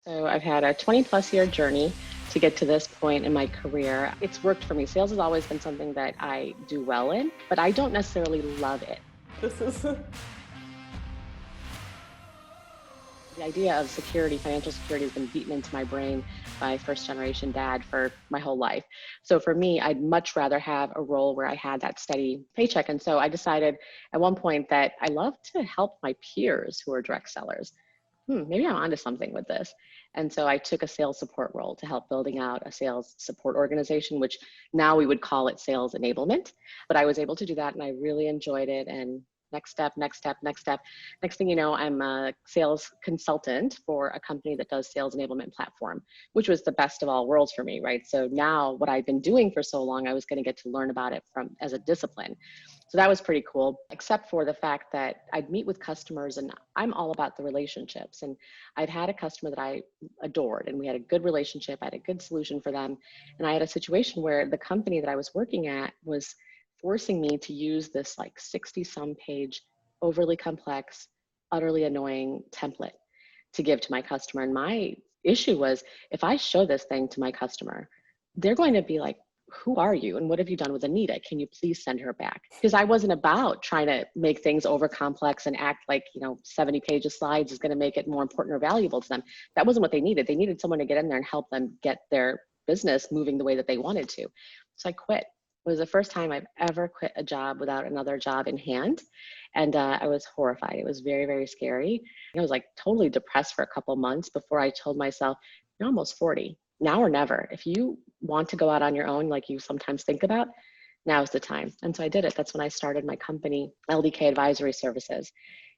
So I've had a 20 plus year journey to get to this point in my career. It's worked for me. Sales has always been something that I do well in, but I don't necessarily love it. This is The idea of security, financial security, has been beaten into my brain by first generation dad for my whole life. So for me, I'd much rather have a role where I had that steady paycheck. And so I decided at one point that I love to help my peers who are direct sellers. Maybe I'm onto something with this. And so I took a sales support role to help building out a sales support organization, which now we would call it sales enablement. But I was able to do that and I really enjoyed it. And next step, next step, next step. Next thing you know, I'm a sales consultant for a company that does sales enablement platform, which was the best of all worlds for me, right? So now what I've been doing for so long, I was going to get to learn about it from as a discipline. So that was pretty cool, except for the fact that I'd meet with customers and I'm all about the relationships. And I'd had a customer that I adored and we had a good relationship. I had a good solution for them. And I had a situation where the company that I was working at was forcing me to use this like 60 some page, overly complex, utterly annoying template to give to my customer. And my issue was if I show this thing to my customer, they're going to be like, who are you and what have you done with Anita? Can you please send her back? Because I wasn't about trying to make things over complex and act like, 70 pages of slides is going to make it more important or valuable to them. That wasn't what they needed. They needed someone to get in there and help them get their business moving the way that they wanted to. So I quit. It was the first time I've ever quit a job without another job in hand. And I was horrified. It was very, very scary. I was like totally depressed for a couple months before I told myself, you're almost 40. Now or never. If you want to go out on your own, like you sometimes think about, now's the time. And so I did it. That's when I started my company, LDK Advisory Services.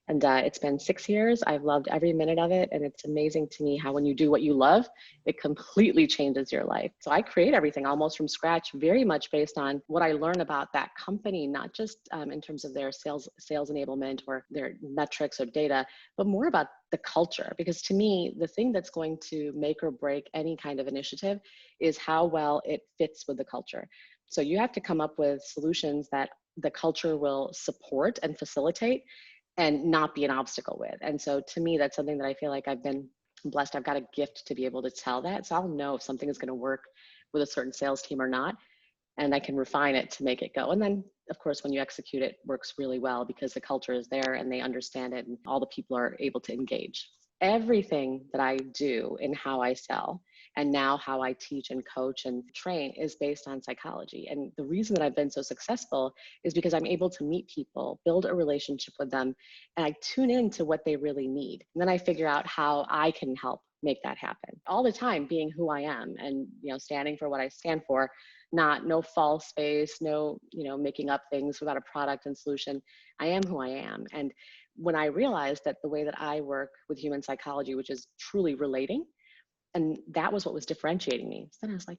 And it's been 6 years. I've loved every minute of it. And it's amazing to me how when you do what you love, it completely changes your life. So I create everything almost from scratch, very much based on what I learn about that company, not just in terms of their sales enablement or their metrics or data, but more about the culture. Because to me, the thing that's going to make or break any kind of initiative is how well it fits with the culture. So you have to come up with solutions that the culture will support and facilitate and not be an obstacle with. And so to me, that's something that I feel like I've been blessed. I've got a gift to be able to tell that. So I'll know if something is going to work with a certain sales team or not. And I can refine it to make it go. And then, of course, when you execute it, it works really well because the culture is there and they understand it and all the people are able to engage. Everything that I do in how I sell and now how I teach and coach and train is based on psychology. And the reason that I've been so successful is because I'm able to meet people, build a relationship with them, and I tune into what they really need. And then I figure out how I can help make that happen. All the time being who I am and standing for what I stand for, no false face, no making up things without a product and solution. I am who I am. And when I realized that the way that I work with human psychology, which is truly relating, and that was what was differentiating me. So then I was like,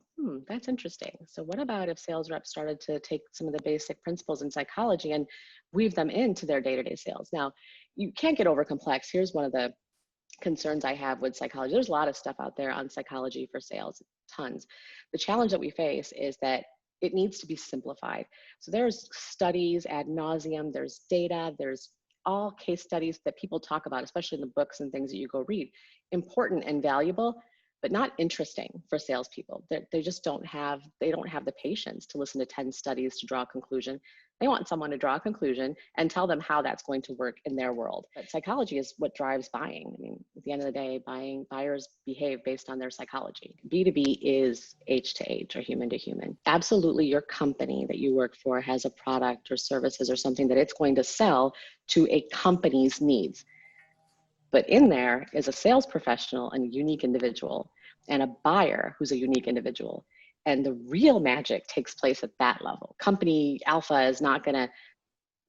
that's interesting. So what about if sales reps started to take some of the basic principles in psychology and weave them into their day-to-day sales? Now, you can't get over complex. Here's one of the concerns I have with psychology. There's a lot of stuff out there on psychology for sales, tons. The challenge that we face is that it needs to be simplified. So there's studies ad nauseum, there's data, there's all case studies that people talk about, especially in the books and things that you go read, important and valuable, but not interesting for salespeople. They just don't have the patience to listen to 10 studies to draw a conclusion. They want someone to draw a conclusion and tell them how that's going to work in their world. But psychology is what drives buying. I mean, at the end of the day, buyers behave based on their psychology. B2B is H2H or human to human. Absolutely, your company that you work for has a product or services or something that it's going to sell to a company's needs. But in there is a sales professional and a unique individual and a buyer who's a unique individual. And the real magic takes place at that level. Company Alpha is not going to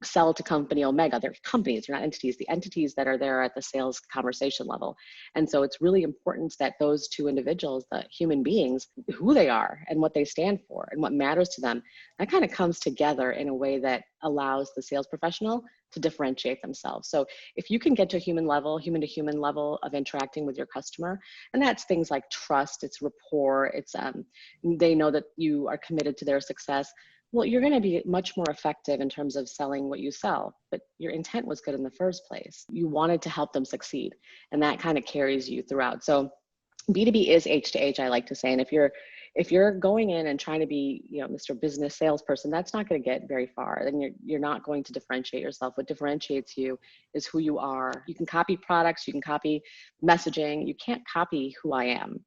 sell to company Omega. They're companies, they're not entities. The entities that are there at the sales conversation level. And so it's really important that those two individuals, the human beings, who they are and what they stand for and what matters to them, that kind of comes together in a way that allows the sales professional to differentiate themselves. So if you can get to a human to human level of interacting with your customer, and that's things like trust, it's rapport, it's they know that you are committed to their success. Well, you're going to be much more effective in terms of selling what you sell, but your intent was good in the first place. You wanted to help them succeed, and that kind of carries you throughout. So B2B is H2H, I like to say. And if you're going in and trying to be, Mr. Business salesperson, that's not going to get very far. Then you're not going to differentiate yourself. What differentiates you is who you are. You can copy products, you can copy messaging. You can't copy who I am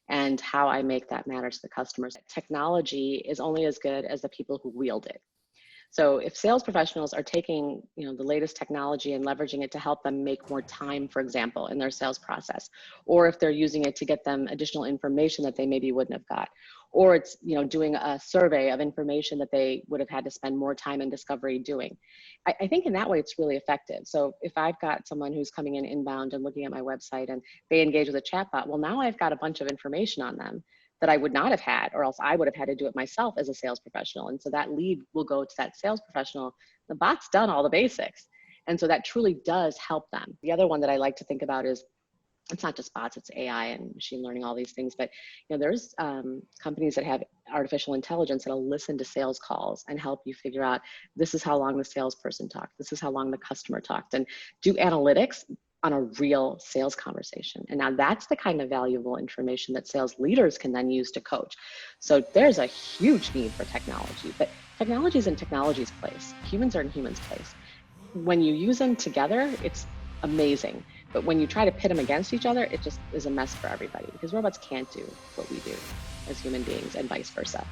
and how I make that matter to the customers. Technology is only as good as the people who wield it. So if sales professionals are taking, the latest technology and leveraging it to help them make more time, for example, in their sales process, or if they're using it to get them additional information that they maybe wouldn't have got, or it's, doing a survey of information that they would have had to spend more time in discovery doing. I think in that way, it's really effective. So if I've got someone who's coming in inbound and looking at my website and they engage with a chatbot, well, now I've got a bunch of information on them that I would not have had, or else I would have had to do it myself as a sales professional. And so that lead will go to that sales professional. The bot's done all the basics. And so that truly does help them. The other one that I like to think about is, it's not just bots, it's AI and machine learning, all these things. But there's companies that have artificial intelligence that'll listen to sales calls and help you figure out, this is how long the salesperson talked, this is how long the customer talked, and do analytics on a real sales conversation. And now that's the kind of valuable information that sales leaders can then use to coach. So there's a huge need for technology, but technology is in technology's place. Humans are in humans' place. When you use them together, it's amazing. But when you try to pit them against each other, it just is a mess for everybody, because robots can't do what we do as human beings and vice versa.